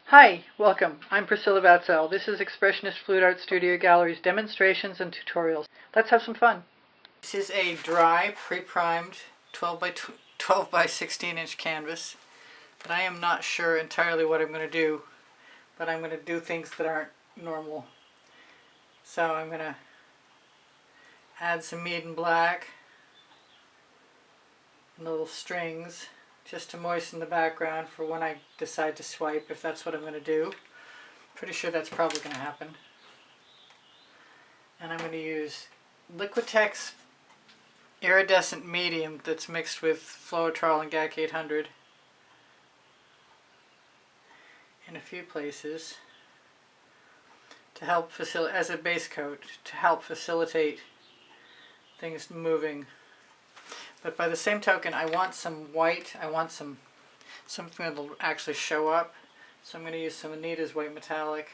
Hi, welcome. I'm Priscilla Batzell. This is Expressionist Fluid Art Studio Gallery's demonstrations and tutorials. Let's have some fun. This is a dry, pre-primed 12 by 16 inch canvas. But I am not sure entirely what I'm going to do, but I'm going to do things that aren't normal. So I'm going to add some Mead Black and little strings just to moisten the background for when I decide to swipe, if that's what I'm going to do. Pretty sure that's probably going to happen. And I'm going to use Liquitex Iridescent medium that's mixed with Floetrol and GAC 800 in a few places to help facilitate, as a base coat, to help facilitate things moving. But by the same token, I want some white. I want something that'll actually show up. So I'm going to use some Anita's white metallic.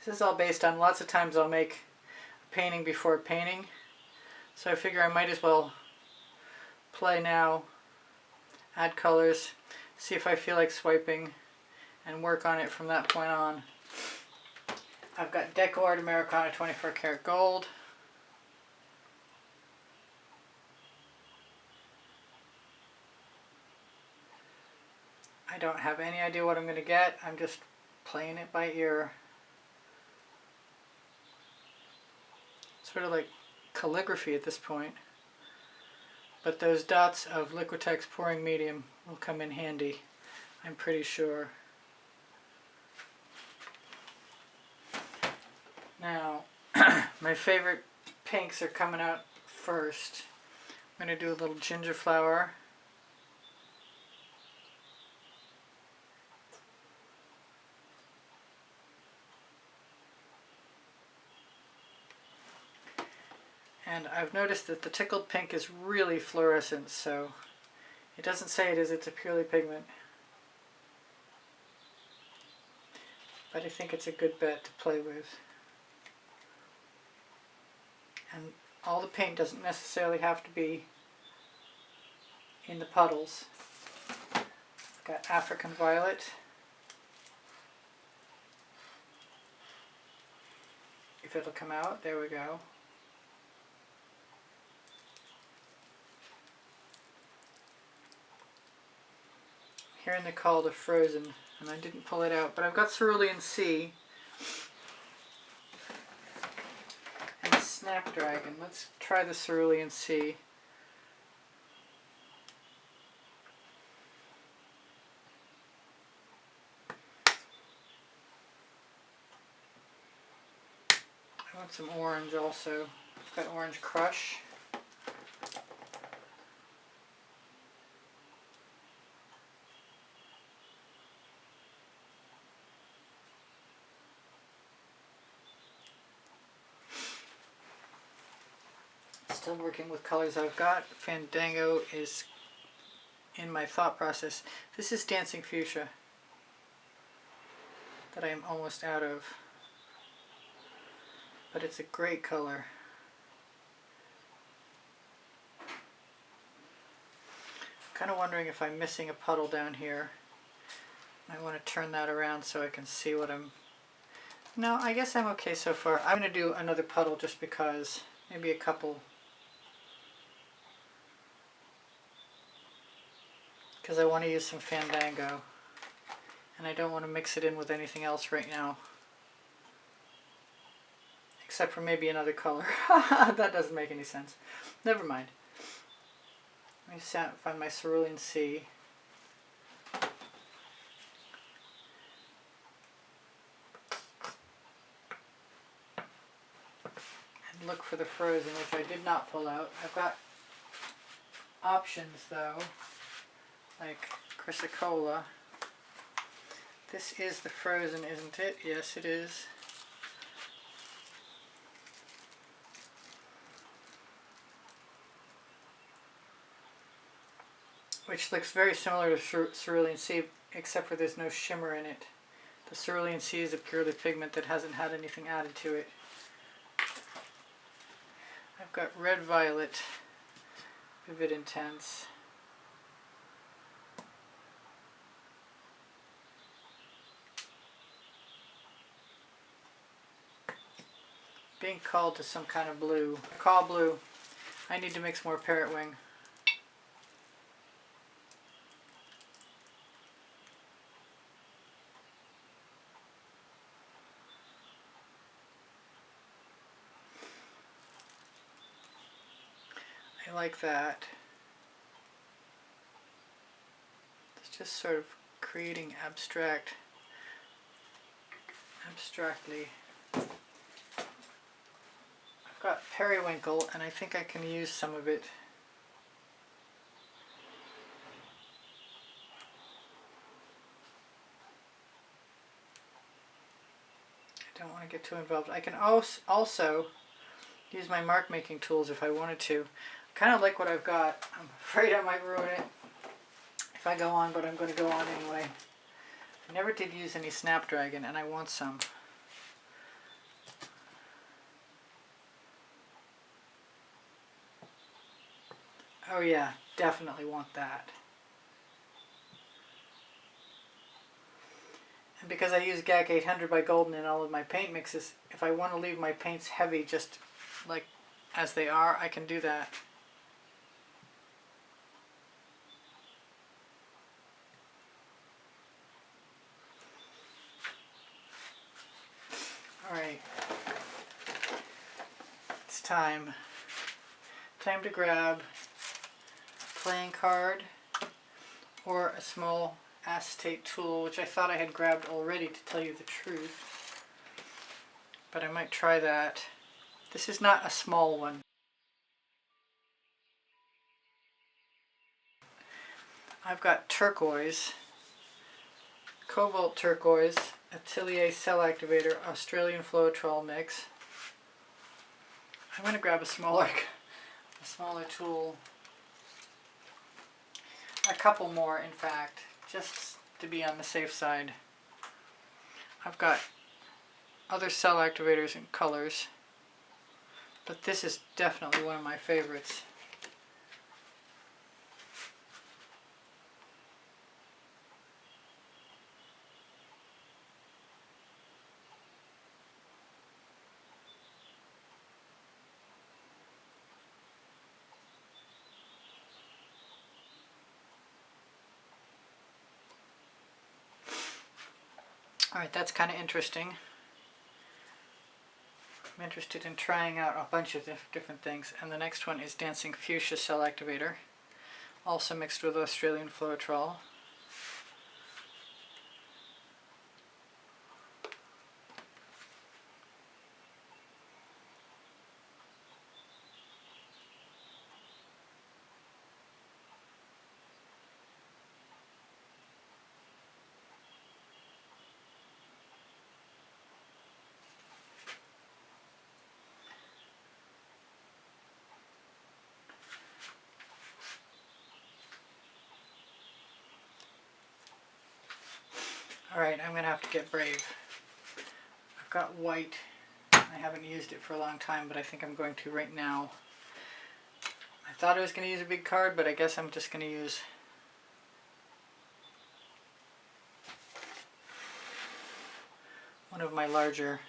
This is all based on lots of times I'll make a painting before painting. So I figure I might as well play now, add colors, see if I feel like swiping, and work on it from that point on. I've got Deco-Art Americana 24 karat gold. I don't have any idea what I'm going to get. I'm just playing it by ear. Sort of like calligraphy at this point. But those dots of Liquitex pouring medium will come in handy, I'm pretty sure. Now, my favorite pinks are coming out first. I'm going to do a little ginger flower. And I've noticed that the tickled pink is really fluorescent, so it doesn't say it is, it's a purely pigment. But I think it's a good bet to play with. And all the paint doesn't necessarily have to be in the puddles. I've got African Violet. If it'll come out, there we go. Hearing the call to Frozen, and I didn't pull it out, but I've got Cerulean C and Snapdragon. Let's try the Cerulean C. I want some orange also. I've got Orange Crush. Still working with colors I've got. Fandango is in my thought process. This is Dancing Fuchsia that I am almost out of. But it's a great color. I'm kind of wondering if I'm missing a puddle down here. I want to turn that around so I can see what I'm... No, I guess I'm okay so far. I'm going to do another puddle just because. Maybe a couple. Because I want to use some Fandango. And I don't want to mix it in with anything else right now. Except for maybe another color. That doesn't make any sense. Never mind. Let me find my Cerulean C. And look for the Frozen, which I did not pull out. I've got options though, like Chrysocolla. This is the Frozen, isn't it? Yes, it is. Which looks very similar to Cerulean C, except for there's no shimmer in it. The Cerulean C is a purely pigment that hasn't had anything added to it. I've got Red Violet, Vivid Intense. being called to some kind of blue. Call blue. I need to mix more parrot wing. I like that. It's just sort of creating abstractly. I've got periwinkle and I think I can use some of it. I don't want to get too involved. I can also use my mark making tools if I wanted to. I kind of like what I've got. I'm afraid I might ruin it if I go on, but I'm going to go on anyway. I never did use any Snapdragon and I want some. Oh yeah, definitely want that. And because I use GAC 800 by Golden in all of my paint mixes, if I want to leave my paints heavy just like as they are, I can do that. Alright, it's time. Time to grab a playing card or a small acetate tool, which I thought I had grabbed already to tell you the truth. But I might try that. This is not a small one. I've got turquoise, cobalt turquoise, Atelier Cell Activator, Australian Floetrol mix. I'm going to grab a smaller tool. A couple more, in fact, just to be on the safe side. I've got other cell activators and colors, but this is definitely one of my favorites. Alright, that's kind of interesting. I'm interested in trying out a bunch of different things. And the next one is Dancing Fuchsia Cell Activator, also mixed with Australian Floetrol. Alright, I'm going to have to get brave. I've got white. I haven't used it for a long time, but I think I'm going to right now. I thought I was going to use a big card, but I guess I'm just going to use one of my larger.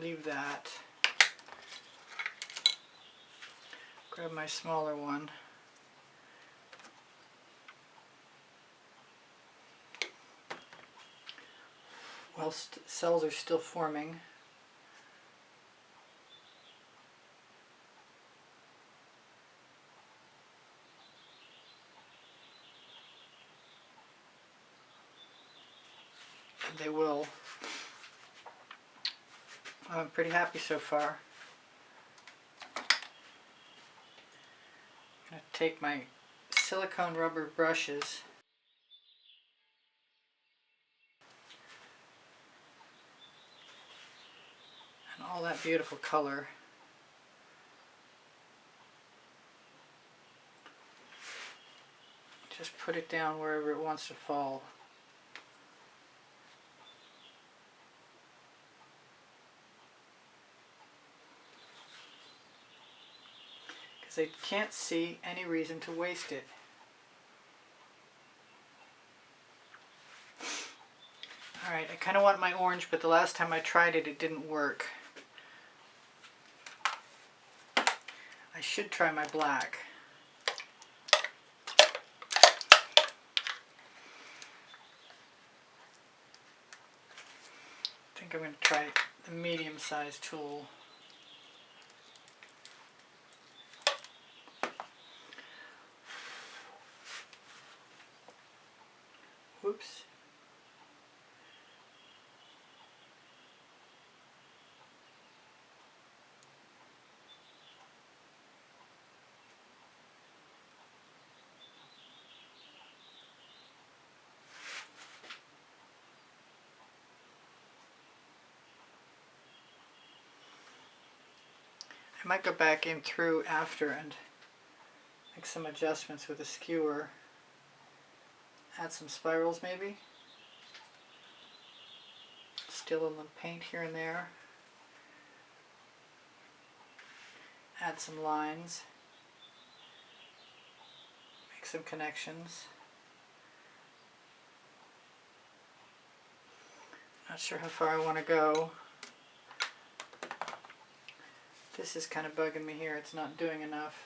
Leave that. Grab my smaller one. Whilst cells are still forming. And they will. I'm pretty happy so far. I'm going to take my silicone rubber brushes and all that beautiful color. just put it down wherever it wants to fall. Because I can't see any reason to waste it. Alright, I kind of want my orange, but the last time I tried it, it didn't work. I should try my black. I think I'm going to try the medium-sized tool. Whoops. I might go back in through after and make some adjustments with a skewer. Add some spirals maybe. Still a little paint here and there. Add some lines. Make some connections. Not sure how far I want to go. This is kind of bugging me here. It's not doing enough.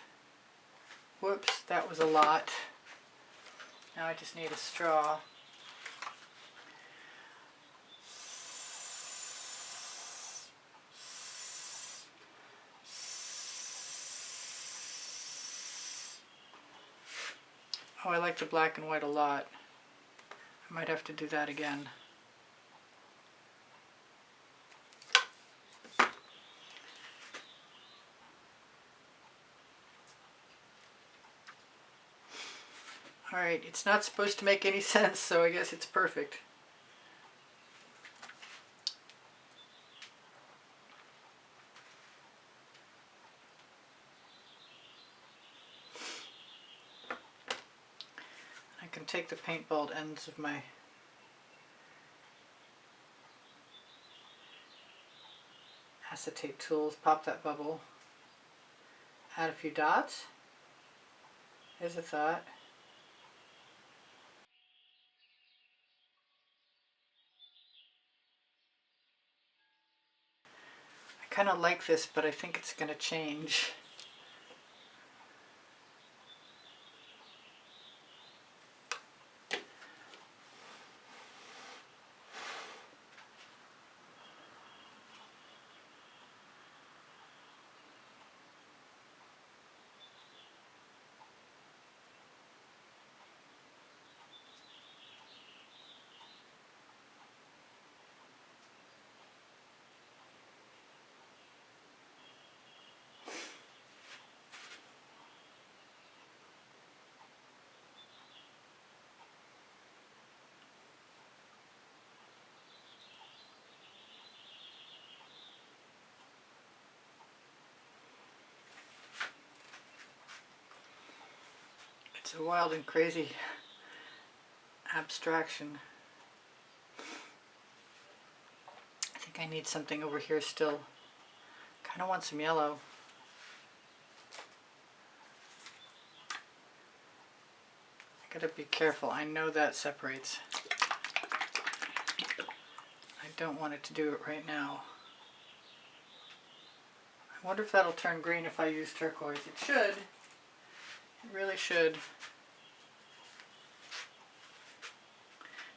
Whoops, that was a lot. Now I just need a straw. Oh, I like the black and white a lot. I might have to do that again. Alright, it's not supposed to make any sense, so I guess it's perfect. I can take the paintball ends of my acetate tools, pop that bubble, add a few dots. There's a thought. I kind of like this, but I think it's going to change. It's a wild and crazy abstraction. I think I need something over here still. Kind of want some yellow. I gotta be careful. I know that separates. I don't want it to do it right now. I wonder if that'll turn green if I use turquoise. It should. It really should.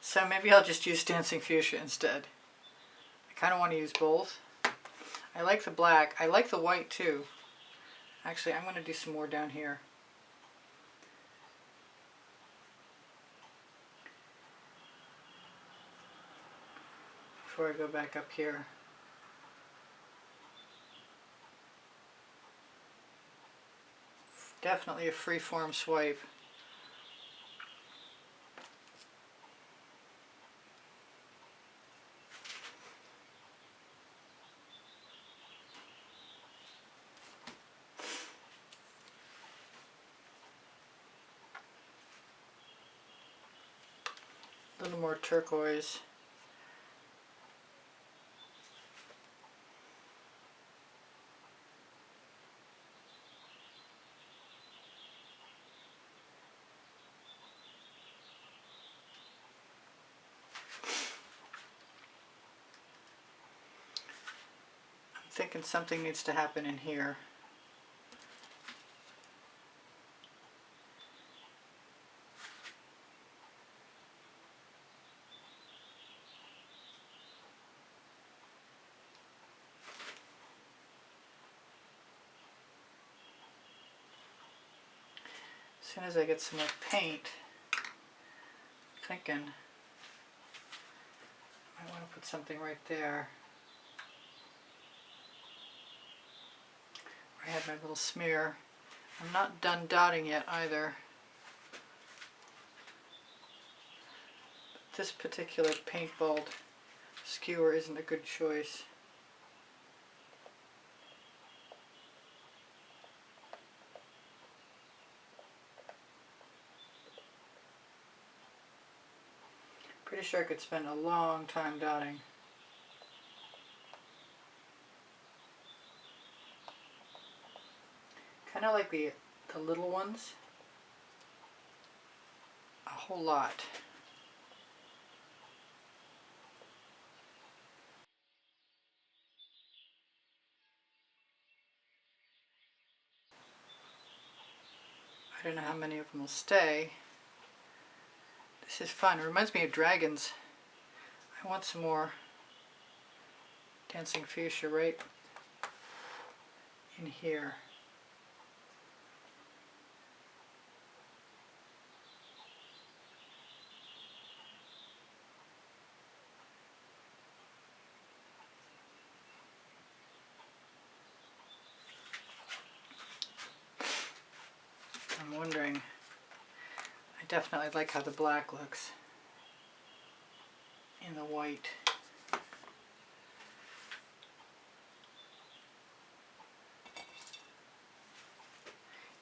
So maybe I'll just use Dancing Fuchsia instead. I kind of want to use both. I like the black. I like the white too. Actually, I'm going to do some more down here. Before I go back up here. Definitely a free-form swipe. A little more turquoise. I'm thinking something needs to happen in here. As soon as I get some more paint, I'm thinking I want to put something right there. I had my little smear. I'm not done dotting yet either. This particular paintball skewer isn't a good choice. Pretty sure I could spend a long time dotting. Kind of like the little ones. A whole lot. I don't know how many of them will stay. This is fun. It reminds me of dragons. I want some more dancing fuchsia right in here. I'm wondering, I definitely like how the black looks in the white.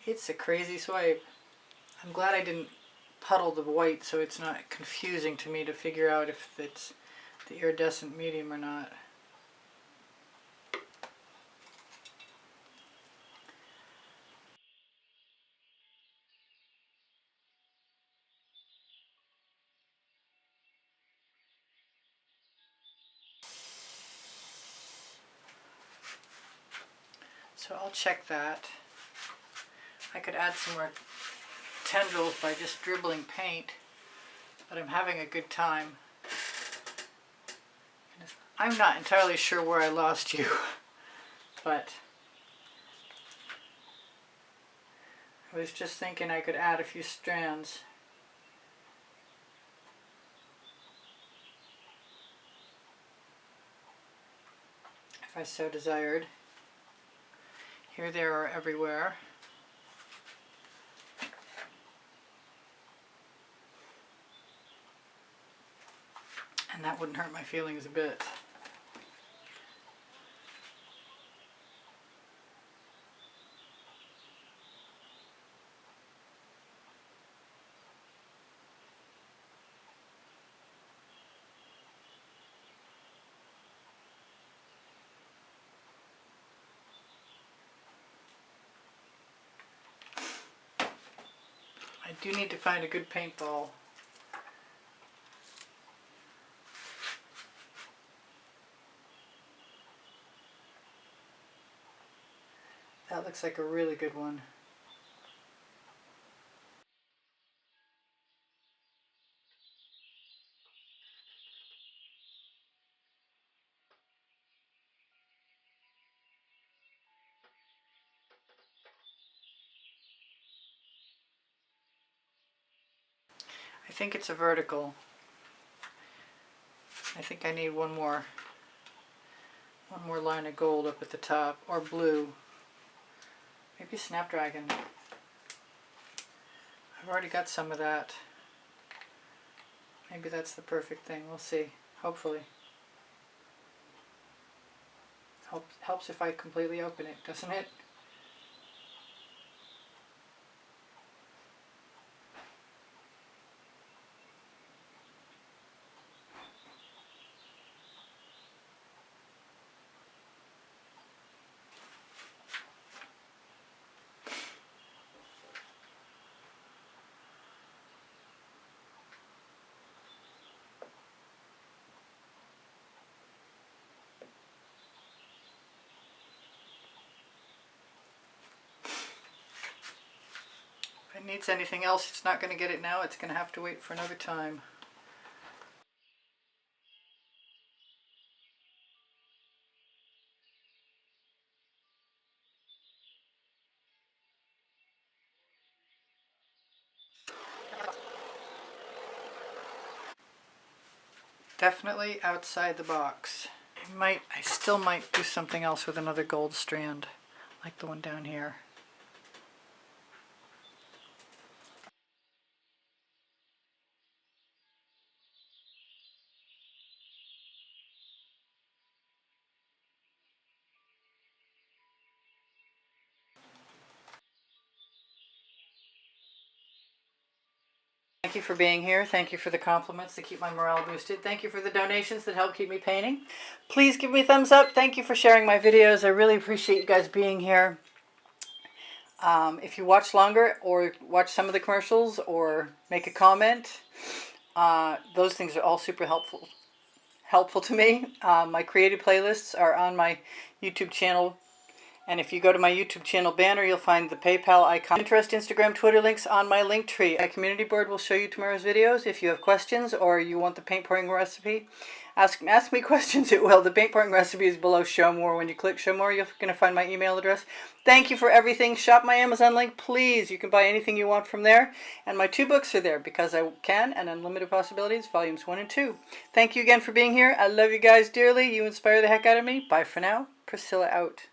It's a crazy swipe. I'm glad I didn't puddle the white so it's not confusing to me to figure out if it's the iridescent medium or not. So I'll check that. I could add some more tendrils by just dribbling paint, but I'm having a good time. I'm not entirely sure where I lost you, but I was just thinking I could add a few strands. If I so desired. Here, there, or everywhere. And that wouldn't hurt my feelings a bit. I do need to find a good paintball. That looks like a really good one. I think it's a vertical. I think I need one more line of gold up at the top, or blue. Maybe Snapdragon. I've already got some of that. Maybe that's the perfect thing. We'll see. Hopefully. Helps if I completely open it, doesn't it? needs anything else, it's not going to get it now. It's going to have to wait for another time. Definitely outside the box. I still might do something else with another gold strand, like the one down here. Thank you for being here. Thank you for the compliments that keep my morale boosted. Thank you for the donations that help keep me painting. Please give me a thumbs up. Thank you for sharing my videos. I really appreciate you guys being here. If you watch longer or watch some of the commercials or make a comment, those things are all super helpful to me. My creative playlists are on my YouTube channel. And if you go to my YouTube channel banner, you'll find the PayPal icon. Pinterest, Instagram, Twitter links on my link tree. My community board will show you tomorrow's videos. If you have questions or you want the paint pouring recipe, ask me questions. It will. The paint pouring recipe is below Show More. When you click Show More, you're going to find my email address. Thank you for everything. Shop my Amazon link, please. You can buy anything you want from there. And my 2 books are there, Because I Can and Unlimited Possibilities, Volumes 1 and 2. Thank you again for being here. I love you guys dearly. You inspire the heck out of me. Bye for now. Priscilla out.